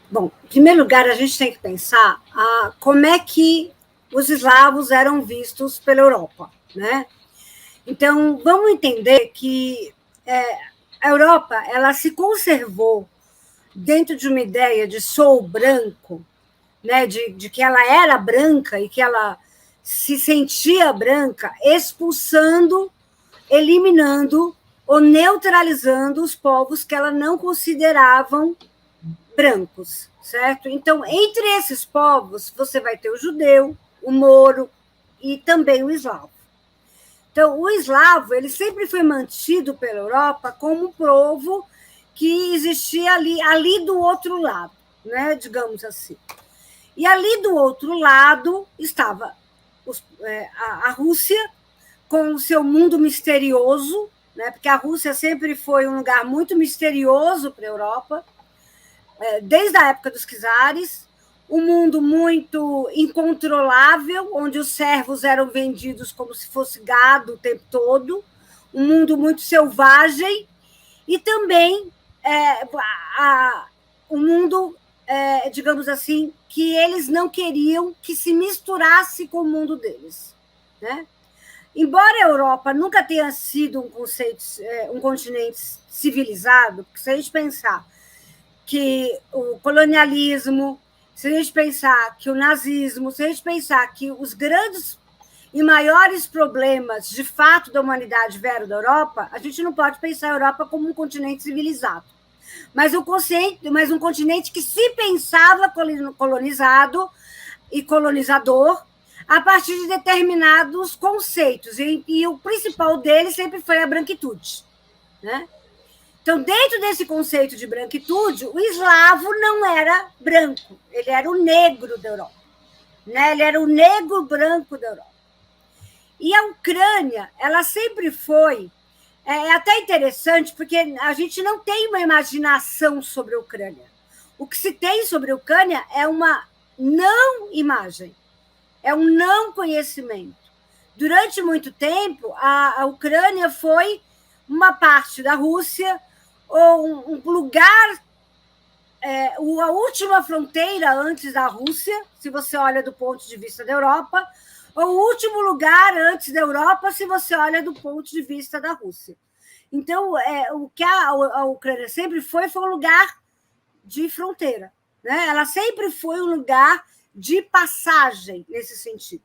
Bom, em primeiro lugar, a gente tem que pensar como é que os eslavos eram vistos pela Europa, né? Então, vamos entender que a Europa ela se conservou dentro de uma ideia de sou branco, né? De que ela era branca e que ela se sentia branca, expulsando, eliminando ou neutralizando os povos que ela não consideravam brancos, certo? Então, entre esses povos, você vai ter o judeu, o moro e também o eslavo. Então, o eslavo ele sempre foi mantido pela Europa como um povo que existia ali do outro lado, né? Digamos assim. E ali do outro lado estava a Rússia, com o seu mundo misterioso, né? Porque a Rússia sempre foi um lugar muito misterioso para a Europa, desde a época dos czares, um mundo muito incontrolável, onde os servos eram vendidos como se fosse gado o tempo todo, um mundo muito selvagem, e também um mundo, digamos assim, que eles não queriam que se misturasse com o mundo deles, né? Embora a Europa nunca tenha sido um continente civilizado, porque se a gente pensar que o colonialismo, se a gente pensar que o nazismo, se a gente pensar que os grandes e maiores problemas, de fato, da humanidade vieram da Europa, a gente não pode pensar a Europa como um continente civilizado, mas um continente que se pensava colonizado e colonizador a partir de determinados conceitos, e o principal deles sempre foi a branquitude, né? Então, dentro desse conceito de branquitude, o eslavo não era branco, ele era o negro da Europa, né? Ele era o negro branco da Europa. E a Ucrânia, ela sempre foi, até interessante, porque a gente não tem uma imaginação sobre a Ucrânia. O que se tem sobre a Ucrânia é uma não imagem, é um não conhecimento. Durante muito tempo, a Ucrânia foi uma parte da Rússia, ou um lugar, a última fronteira antes da Rússia, se você olha do ponto de vista da Europa, ou o último lugar antes da Europa, se você olha do ponto de vista da Rússia. Então, o que a Ucrânia sempre foi um lugar de fronteira, né? Ela sempre foi um lugar de passagem nesse sentido.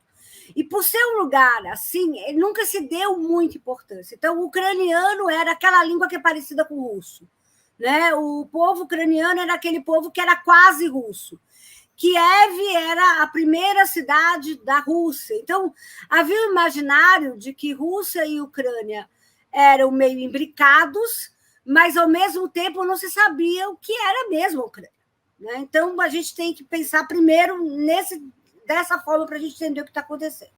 E por ser um lugar assim, nunca se deu muita importância. Então, o ucraniano era aquela língua que é parecida com o russo, né? O povo ucraniano era aquele povo que era quase russo. Kiev era a primeira cidade da Rússia. Então, havia um imaginário de que Rússia e Ucrânia eram meio imbricados, mas, ao mesmo tempo, não se sabia o que era mesmo a Ucrânia, né? Então, a gente tem que pensar primeiro dessa forma para a gente entender o que está acontecendo.